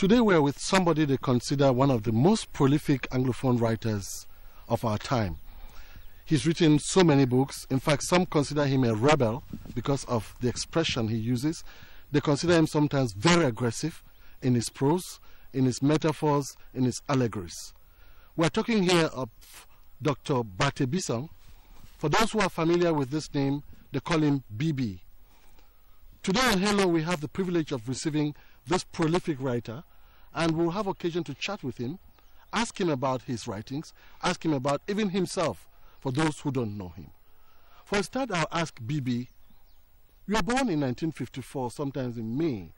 Today we're with somebody they consider one of the most prolific Anglophone writers of our time. He's written so many books. In fact, some consider him a rebel because of the expression he uses. They consider him sometimes very aggressive in his prose, in his metaphors, in his allegories. We're talking here of Dr. Barthe Bisson. For those who are familiar with this name, they call him BB. Today on Hello, we have the privilege of receiving this prolific writer, and we'll have occasion to chat with him, ask him about his writings, ask him about even himself, for those who don't know him. For a start, I'll ask BB, you were born in 1954, sometimes in May,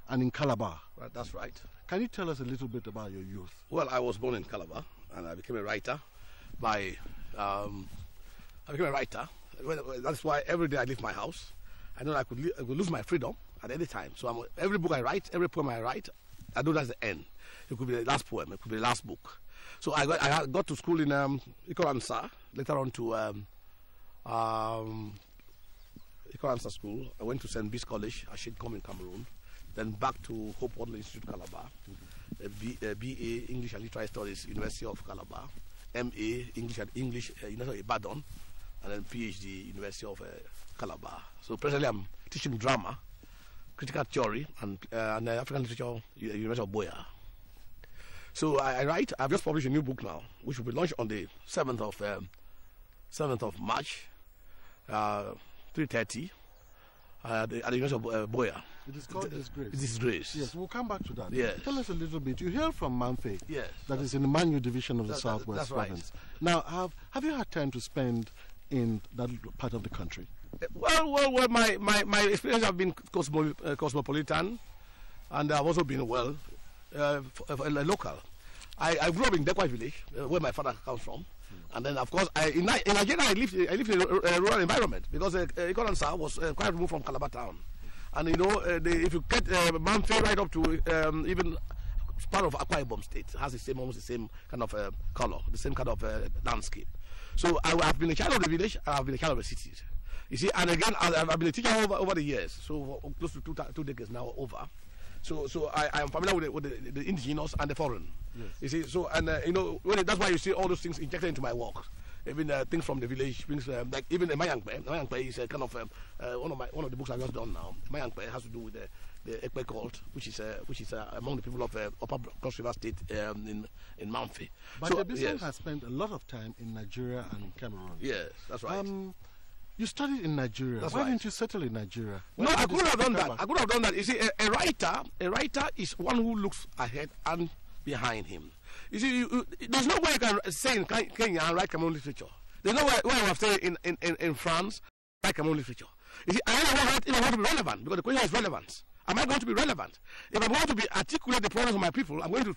and in Calabar. Right, that's right. Can you tell us a little bit about your youth? Well, I was born in Calabar, and I became a writer by... I became a writer. That's why every day I leave my house. I know I could lose my freedom at any time. So every book I write, every poem I write, I know that's the end. It could be the last poem, it could be the last book. So I got to school in Ikoransa, later on to Ikoransa School. I went to St. Bees College, Ashidcom in Cameroon, then back to Hope Wadley Institute, Calabar, BA, English and Literary Studies, University of Calabar, MA, English, University of Ibadan, and then PhD, University of Calabar. So presently I'm teaching drama, critical theory, and African literature, University of Boya. So I write. I've just published a new book now, which will be launched on the 7th of March, 3:30, at the University of Boya. It is called Disgrace. Disgrace. Yes, we'll come back to that. Yes. Tell us a little bit. You hail from Manfe. Yes. That is in the Manu division of the Southwest Province. Right. Now, have you had time to spend in that part of the country? Well. My experience have been cosmopolitan, and I've also been local. I grew up in Dekwa village, where my father comes from, and then of course in Nigeria I lived in a rural environment because Ikoransa was quite removed from Calabar town, and you know if you get Manfe right up to even part of Akwa Ibom State has almost the same kind of color, the same kind of landscape. So I've been a child of the village, and I've been a child of the cities. You see, and again, I've been a teacher over the years, so close to two decades now over. So I am familiar with the indigenous and the foreign. Yes. You see, so and you know that's why you see all those things injected into my work. Even things from the village, things like even Mayangpe. Mayangpe is a kind of one of the books I've just done now. Mayangpe has to do with the Ekpe cult, which is among the people of Upper Cross River State in Manfe. But so, Bisson has spent a lot of time in Nigeria and Cameroon. Yes, that's right. You studied in Nigeria. Why didn't you settle in Nigeria? No, I could have done that. I could have done that. You see, a writer is one who looks ahead and behind him. You see, there's no way you can say in Kenya and write Cameroon literature. There's no way I have said in France, write Cameroon literature. You see, I don't want to be relevant, because the question is relevance. Am I going to be relevant? If I'm going to articulate the problems of my people, I'm going to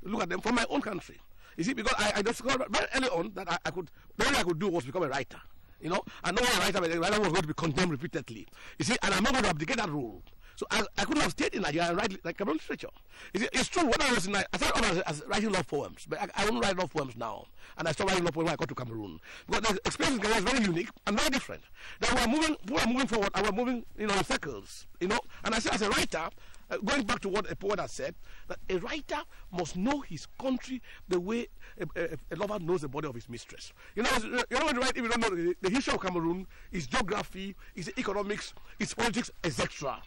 look at them from my own country. You see, because I discovered very early on that the only I could do was become a writer. You know, and no one writer was going to be condemned repeatedly. You see, and I'm not going to abdicate that role. So I couldn't have stayed in Nigeria and write like Cameroon literature. You see, it's true. When I was in Nigeria, I started as writing love poems, but I don't write love poems now. And I started writing love poems when I got to Cameroon, because the experience in Cameroon is very unique and very different. That people are moving forward, and we're moving, in circles. You know, and I say as a writer, going back to what a poet has said, that a writer must know his country the way a lover knows the body of his mistress. You know when you write, if you don't know the history of Cameroon, its geography, its economics, its politics, etc.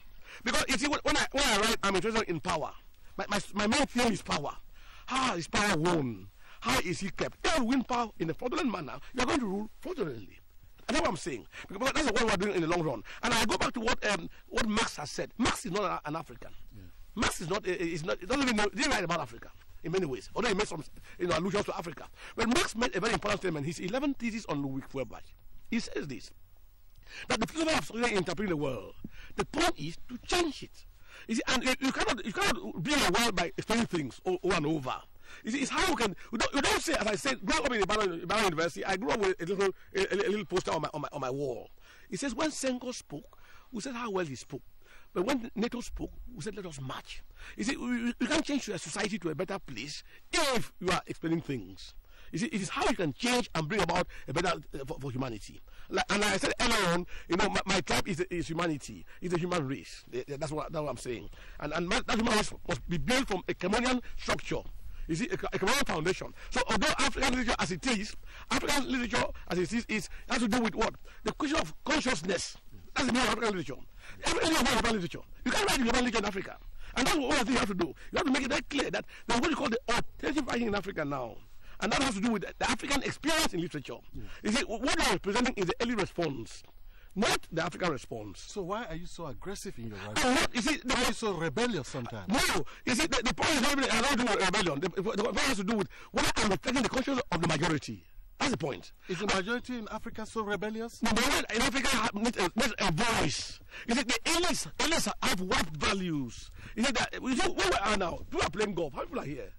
Because you see, when I write, I'm interested in power. My main theme is power. How is power won? How is he kept? If you win power in a fraudulent manner, you are going to rule fraudulently. And that's what I'm saying. Because that's what we're doing in the long run. And I go back to what Marx has said. Marx is not an African. Yeah. Marx is not. It doesn't even know. He didn't write about Africa in many ways. Although he made some allusions to Africa. But Marx made a very important statement. His 11 theses on Ludwig Feuerbach. He says this: that the philosophy of society interpreting the world. The point is to change it. You see, and you cannot be in the world by explaining things over and over. You see, it's how you can. You don't say, as I said, growing up in Ibadan University, I grew up with a little poster on my wall. It says, when Senghor spoke, we said how well he spoke. But when NATO spoke, we said, let us march. You see, you can't change your society to a better place if you are explaining things. You see, it is how you can change and bring about a better for humanity. And like I said earlier on, my tribe is humanity. It's a human race. That's what I'm saying. And that human race must be built from a Cameroonian structure. You see, a Cameroonian foundation. So although African literature as it is has to do with what? The question of consciousness. That's the meaning of African literature. Everything is African literature. You can't write African literature in Africa. And that's what you have to do. You have to make it very clear that there's what you call the alternative writing in Africa now. And that has to do with the African experience in literature. You see, what you are presenting is the early response, not the African response. So why are you so aggressive in your writing? You see, why are you so rebellious sometimes? No, you see, the point is not really to do with rebellion. The point has to do with why I'm reflecting the consciousness of the majority. That's the point. Is the majority in Africa so rebellious? The majority in Africa needs a voice. You see, the elites have warped values. You see that where we are now, people are playing golf. How many people are here?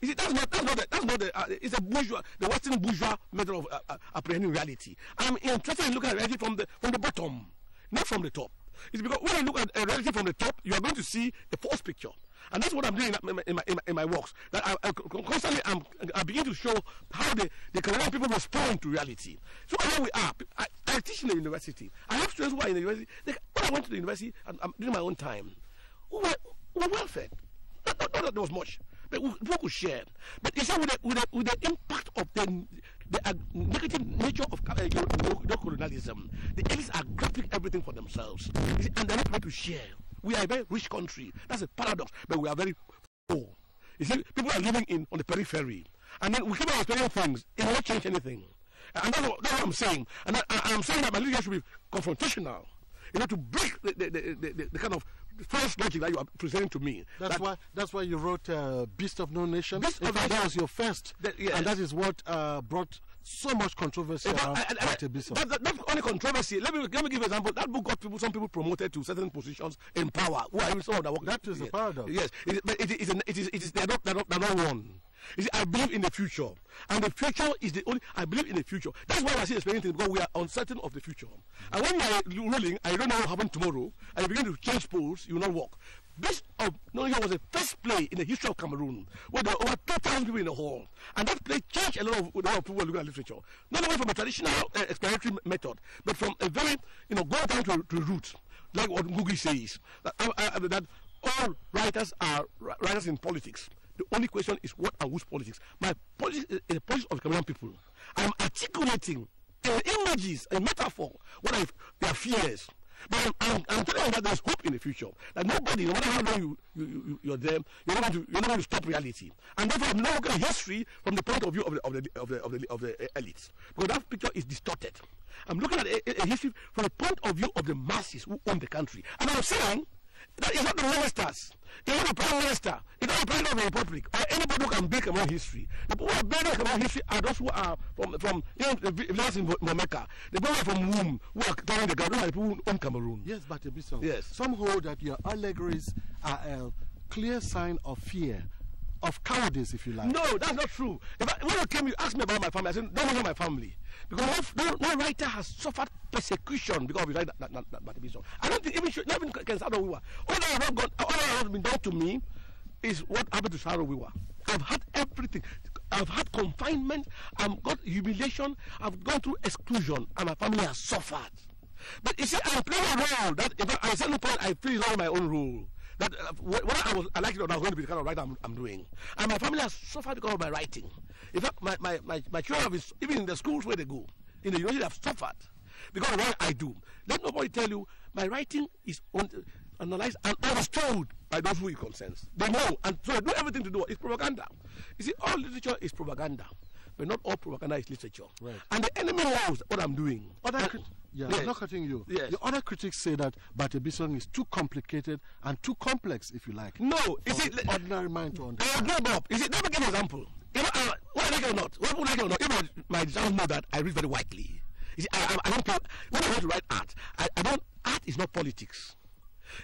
You see, that's not the it's a bourgeois, the Western bourgeois method of apprehending reality. I'm interested in looking at reality from the bottom, not from the top. It's because when you look at reality from the top, you are going to see a false picture. And that's what I'm doing in my works. That I constantly I begin to show how the Canadian people respond to reality. So where we are, I teach in the university. I have students who are in the university. When I went to the university, I'm doing my own time. We were well fed. Not that there was much, but people could share. But you see, with the impact of the negative nature of colonialism, the elites are grabbing everything for themselves, and they're not ready to share. We are a very rich country. That's a paradox, but we are very poor. You see, people are living on the periphery, and then we keep on explaining things. It will not change anything. And that's what I'm saying. And I'm saying that my leadership should be confrontational. To break the kind of false logic that you are presenting to me. That's why you wrote Beast of No Nation. That was your first, yes. And that is what brought so much controversy around Bate Bison. That's only controversy. Let me give an example. That book got some people promoted to certain positions in power. Who are some of the work? That is a paradox. Yes, they're not one. You see, I believe in the future, and the future is the only. I believe in the future. That's why I say explaining things, because we are uncertain of the future. And when you are ruling, I don't know what will happen tomorrow, and you begin to change polls, you will not work. Beast of No Nation was the first play in the history of Cameroon where there were over 2,000 people in the hall, and that play changed a lot of people looking at literature. Not only from a traditional explanatory method, but from a very going down to roots, like what Ngugi says that all writers are writers in politics. The only question is what and whose politics. My politics is the politics of the Cameroonian people. I'm articulating images, a metaphor, what are their fears. But I'm telling you that there's hope in the future. That nobody, no matter how long you're there, you're not going to stop reality. And therefore, I'm now looking at history from the point of view of the elites, because that picture is distorted. I'm looking at a history from the point of view of the masses who own the country. And I'm saying that it's not the ministers, it's not the prime minister, it's not the president of the republic, or anybody who can make a history. The people who are building a history are those who are from the villages in Momeka, the people from Womb, who are carrying the ground, who are the people who own Cameroon. Yes, but Bison. Yes. Some hold that your allegories are a clear sign of fear, of cowardice, if you like. No, that's not true. When you came, you asked me about my family. I said, don't know my family. Because no writer has suffered persecution because of his writing that Bison. I don't think not even Ken Saro Wiwa. All that has been done to me is what happened to Saro Wiwa. I've had everything. I've had confinement. I've got humiliation. I've gone through exclusion, and my family has suffered. But you see, I'm playing a role that at a certain point I feel it's not my own role. That whether I like it or not, I'm going to be the kind of writer I'm doing. And my family has suffered because of my writing. In fact, my children, even in the schools where they go, in the university, have suffered because of what I do. Let nobody tell you my writing is analyzed and understood by those who it concerns. They know, and so they do everything to do it. It's propaganda. You see, all literature is propaganda, but not all propaganda is literature. Right. And the enemy knows what I'm doing. I'm not cutting you. Yes. The other critics say that Bate Bison is too complicated and too complex, if you like. No, is it ordinary mind to understand? I agree, Bob. Is it? Let me give an example. Whether I like it or not, even my designers know that I read very widely. You see, I don't play. When I want to write art, art is not politics.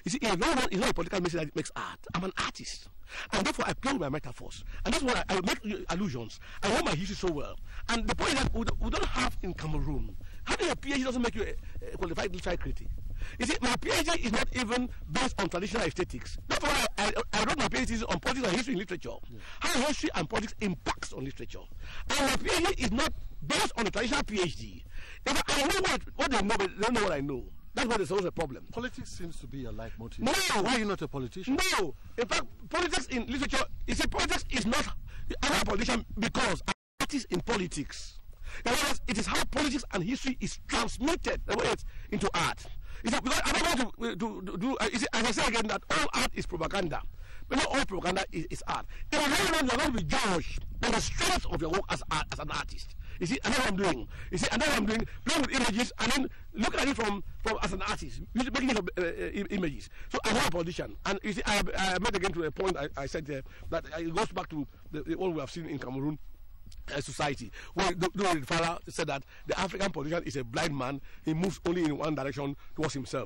You see, it's not a political message that makes art. I'm an artist. And therefore, I play with my metaphors. And that's why I make allusions. I know my history so well. And the point is that we don't have in Cameroon, having a PhD doesn't make you a qualified literary critic. You see, my PhD is not even based on traditional aesthetics. That's why I wrote my PhD on politics and history in literature. How history and politics impacts on literature. And my PhD is not based on a traditional PhD. If I know what they know, but they don't know what I know. That's what is always a problem. Politics seems to be your leitmotif. No. Why are you not a politician? No. In fact, politics in literature, politics is not a politician because I'm an artist in politics. In other words, it is how politics and history is transmitted into art. Because I don't want to do as I say again, that all art is propaganda. But not all propaganda is art. In a way, you are going to be judged on the strength of your work as an artist. You see, and that's what I'm doing. You see, and that's what I'm doing, playing with images and then looking at it from as an artist, making use of images. So I'm not a politician. And you see, I made again to a point I said there that it goes back to what we have seen in Cameroon society, where the father said that the African politician is a blind man. He moves only in one direction towards himself.